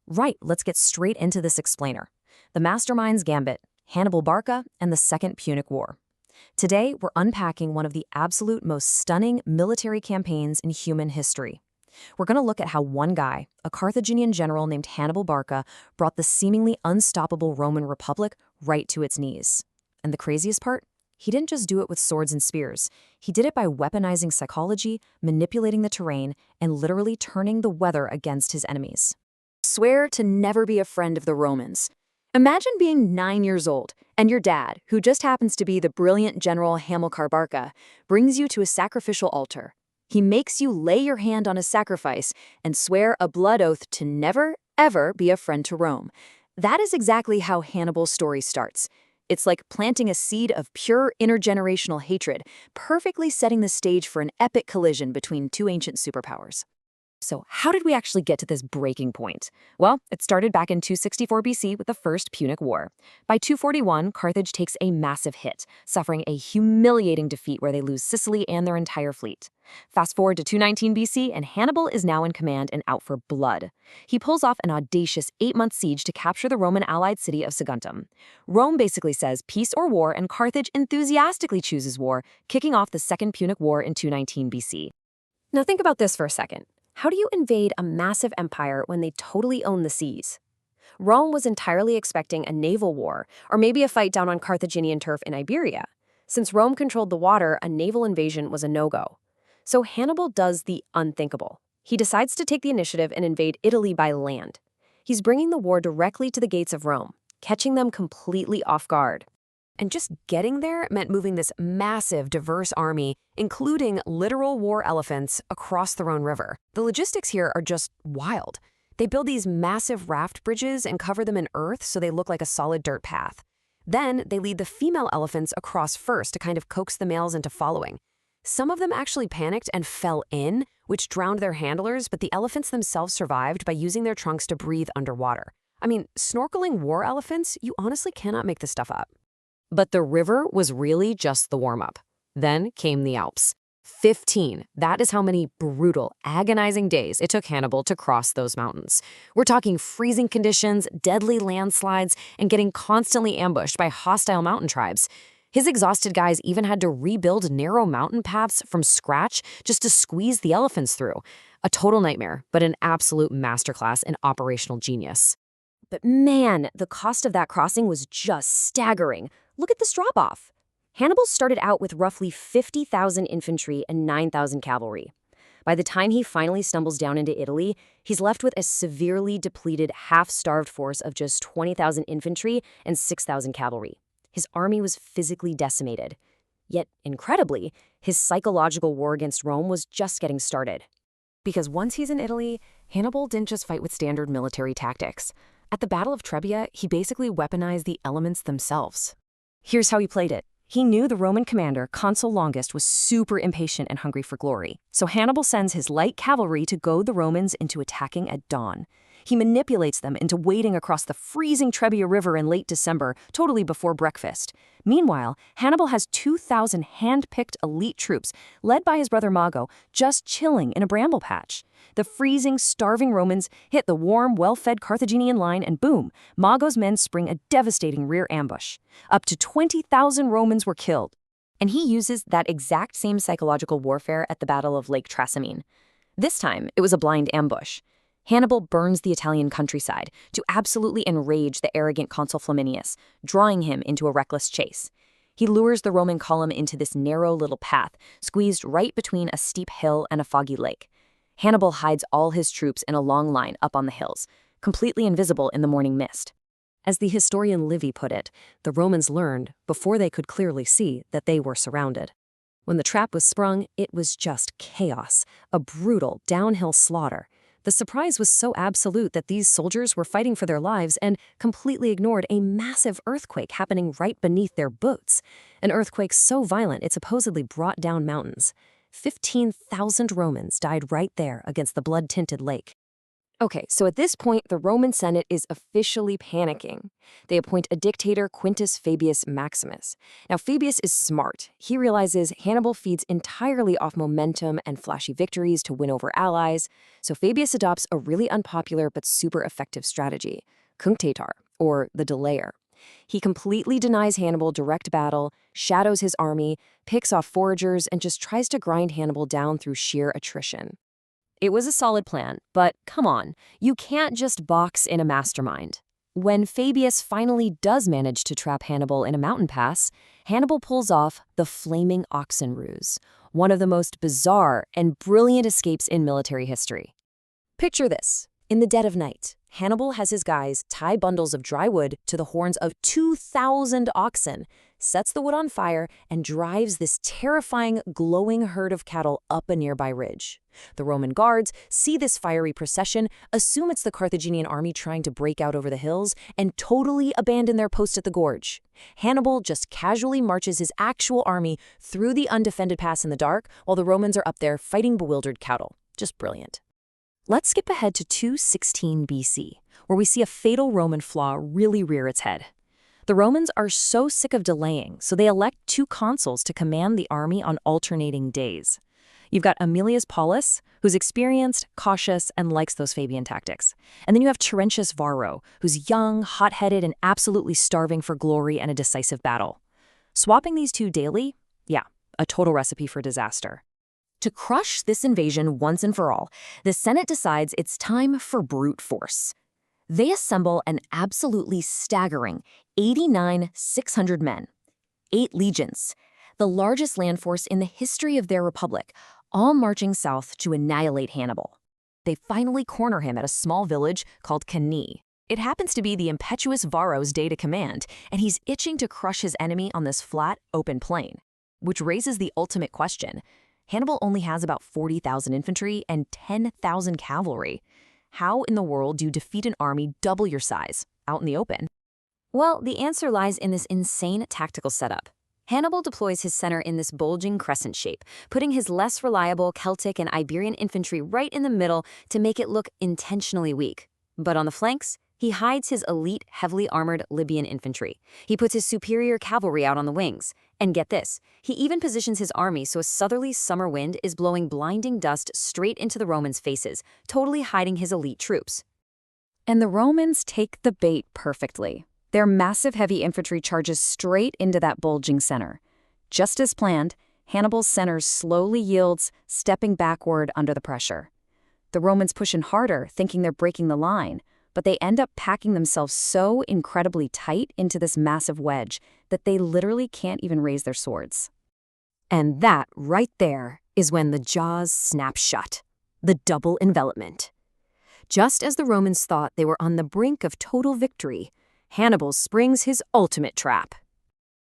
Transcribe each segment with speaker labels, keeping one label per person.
Speaker 1: Right, let's get straight into this explainer. The Mastermind's Gambit, Hannibal Barca, and the Second Punic War. Today, we're unpacking one of the absolute most stunning military campaigns in human history. We're going to look at how one guy, a Carthaginian general named Hannibal Barca, brought the seemingly unstoppable Roman Republic right to its knees. And the craziest part? He didn't just do it with swords and spears. He did it by weaponizing psychology, manipulating the terrain, and literally turning the weather against his enemies. Swear to never be a friend of the Romans. Imagine being 9 years old, and your dad, who just happens to be the brilliant General Hamilcar Barca, brings you to a sacrificial altar. He makes you lay your hand on a sacrifice and swear a blood oath to never, ever be a friend to Rome. That is exactly how Hannibal's story starts. It's like planting a seed of pure intergenerational hatred, perfectly setting the stage for an epic collision between two ancient superpowers. So how did we actually get to this breaking point? Well, it started back in 264 BC with the First Punic War. By 241, Carthage takes a massive hit, suffering a humiliating defeat where they lose Sicily and their entire fleet. Fast forward to 219 BC, and Hannibal is now in command and out for blood. He pulls off an audacious 8-month siege to capture the Roman allied city of Saguntum. Rome basically says peace or war, and Carthage enthusiastically chooses war, kicking off the Second Punic War in 219 BC. Now think about this for a second. How do you invade a massive empire when they totally own the seas? Rome was entirely expecting a naval war, or maybe a fight down on Carthaginian turf in Iberia. Since Rome controlled the water, a naval invasion was a no-go. So Hannibal does the unthinkable. He decides to take the initiative and invade Italy by land. He's bringing the war directly to the gates of Rome, catching them completely off guard. And just getting there meant moving this massive, diverse army, including literal war elephants, across the Rhone River. The logistics here are just wild. They build these massive raft bridges and cover them in earth so they look like a solid dirt path. Then they lead the female elephants across first to kind of coax the males into following. Some of them actually panicked and fell in, which drowned their handlers, but the elephants themselves survived by using their trunks to breathe underwater. I mean, snorkeling war elephants, you honestly cannot make this stuff up. But the river was really just the warm-up. Then came the Alps. 15. That is how many brutal, agonizing days it took Hannibal to cross those mountains. We're talking freezing conditions, deadly landslides, and getting constantly ambushed by hostile mountain tribes. His exhausted guys even had to rebuild narrow mountain paths from scratch just to squeeze the elephants through. A total nightmare, but an absolute masterclass in operational genius. But man, the cost of that crossing was just staggering. Look at this drop-off. Hannibal started out with roughly 50,000 infantry and 9,000 cavalry. By the time he finally stumbles down into Italy, he's left with a severely depleted, half-starved force of just 20,000 infantry and 6,000 cavalry. His army was physically decimated. Yet, incredibly, his psychological war against Rome was just getting started. Because once he's in Italy, Hannibal didn't just fight with standard military tactics. At the Battle of Trebia, he basically weaponized the elements themselves. Here's how he played it. He knew the Roman commander, Consul Longus, was super impatient and hungry for glory. So Hannibal sends his light cavalry to goad the Romans into attacking at dawn. He manipulates them into wading across the freezing Trebia River in late December, totally before breakfast. Meanwhile, Hannibal has 2,000 hand-picked elite troops, led by his brother Mago, just chilling in a bramble patch. The freezing, starving Romans hit the warm, well-fed Carthaginian line, and boom, Mago's men spring a devastating rear ambush. Up to 20,000 Romans were killed. And he uses that exact same psychological warfare at the Battle of Lake Trasimene. This time, it was a blind ambush. Hannibal burns the Italian countryside to absolutely enrage the arrogant consul Flaminius, drawing him into a reckless chase. He lures the Roman column into this narrow little path, squeezed right between a steep hill and a foggy lake. Hannibal hides all his troops in a long line up on the hills, completely invisible in the morning mist. As the historian Livy put it, the Romans learned, before they could clearly see, that they were surrounded. When the trap was sprung, it was just chaos, a brutal downhill slaughter. The surprise was so absolute that these soldiers were fighting for their lives and completely ignored a massive earthquake happening right beneath their boots. An earthquake so violent it supposedly brought down mountains. 15,000 Romans died right there against the blood-tinted lake. Okay, so at this point, the Roman Senate is officially panicking. They appoint a dictator, Quintus Fabius Maximus. Now, Fabius is smart. He realizes Hannibal feeds entirely off momentum and flashy victories to win over allies, so Fabius adopts a really unpopular but super effective strategy, cunctator, or the delayer. He completely denies Hannibal direct battle, shadows his army, picks off foragers, and just tries to grind Hannibal down through sheer attrition. It was a solid plan, but come on, you can't just box in a mastermind. When Fabius finally does manage to trap Hannibal in a mountain pass, Hannibal pulls off the flaming oxen ruse, one of the most bizarre and brilliant escapes in military history. Picture this. In the dead of night, Hannibal has his guys tie bundles of dry wood to the horns of 2,000 oxen, sets the wood on fire, and drives this terrifying, glowing herd of cattle up a nearby ridge. The Roman guards see this fiery procession, assume it's the Carthaginian army trying to break out over the hills, and totally abandon their post at the gorge. Hannibal just casually marches his actual army through the undefended pass in the dark, while the Romans are up there fighting bewildered cattle. Just brilliant. Let's skip ahead to 216 BC, where we see a fatal Roman flaw really rear its head. The Romans are so sick of delaying, so they elect two consuls to command the army on alternating days. You've got Aemilius Paulus, who's experienced, cautious, and likes those Fabian tactics. And then you have Terentius Varro, who's young, hot-headed, and absolutely starving for glory and a decisive battle. Swapping these two daily? Yeah, a total recipe for disaster. To crush this invasion once and for all, the Senate decides it's time for brute force. They assemble an absolutely staggering 89,600 men, 8 legions, the largest land force in the history of their republic, all marching south to annihilate Hannibal. They finally corner him at a small village called Cannae. It happens to be the impetuous Varro's day to command, and he's itching to crush his enemy on this flat, open plain. Which raises the ultimate question. Hannibal only has about 40,000 infantry and 10,000 cavalry. How in the world do you defeat an army double your size, out in the open? Well, the answer lies in this insane tactical setup. Hannibal deploys his center in this bulging crescent shape, putting his less reliable Celtic and Iberian infantry right in the middle to make it look intentionally weak. But on the flanks, he hides his elite, heavily armored Libyan infantry. He puts his superior cavalry out on the wings. And get this, he even positions his army so a southerly summer wind is blowing blinding dust straight into the Romans' faces, totally hiding his elite troops. And the Romans take the bait perfectly. Their massive heavy infantry charges straight into that bulging center. Just as planned, Hannibal's center slowly yields, stepping backward under the pressure. The Romans push in harder, thinking they're breaking the line, but they end up packing themselves so incredibly tight into this massive wedge that they literally can't even raise their swords. And that, right there, is when the jaws snap shut. The double envelopment. Just as the Romans thought they were on the brink of total victory, Hannibal springs his ultimate trap.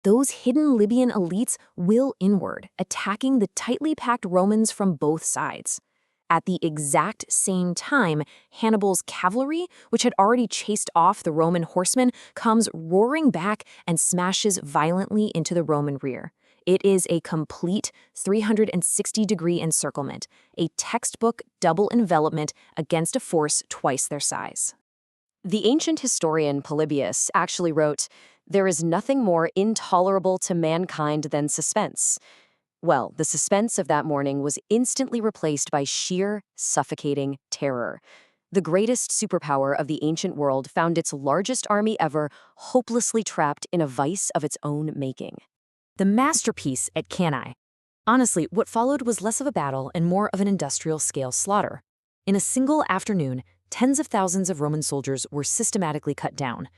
Speaker 1: Those hidden Libyan elites will inward, attacking the tightly packed Romans from both sides. At the exact same time, Hannibal's cavalry, which had already chased off the Roman horsemen, comes roaring back and smashes violently into the Roman rear. It is a complete 360-degree encirclement, a textbook double envelopment against a force twice their size. The ancient historian Polybius actually wrote, "There is nothing more intolerable to mankind than suspense." Well, the suspense of that morning was instantly replaced by sheer, suffocating terror. The greatest superpower of the ancient world found its largest army ever hopelessly trapped in a vice of its own making. The masterpiece at Cannae. Honestly, what followed was less of a battle and more of an industrial-scale slaughter. In a single afternoon, tens of thousands of Roman soldiers were systematically cut down.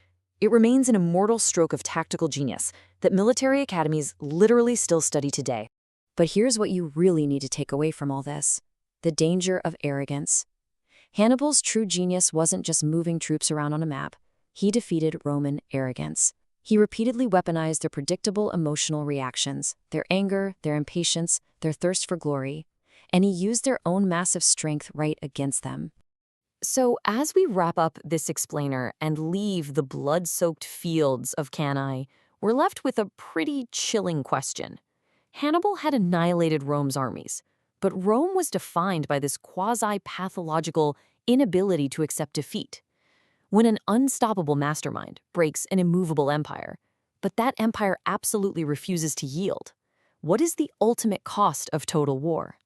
Speaker 1: It remains an immortal stroke of tactical genius that military academies literally still study today. But here's what you really need to take away from all this: the danger of arrogance. Hannibal's true genius wasn't just moving troops around on a map. He defeated Roman arrogance. He repeatedly weaponized their predictable emotional reactions, their anger, their impatience, their thirst for glory, and he used their own massive strength right against them. So as we wrap up this explainer and leave the blood-soaked fields of Cannae, we're left with a pretty chilling question. Hannibal had annihilated Rome's armies, But Rome was defined by this quasi-pathological inability to accept defeat. When an unstoppable mastermind breaks an immovable empire, but that empire absolutely refuses to yield, what is the ultimate cost of total war?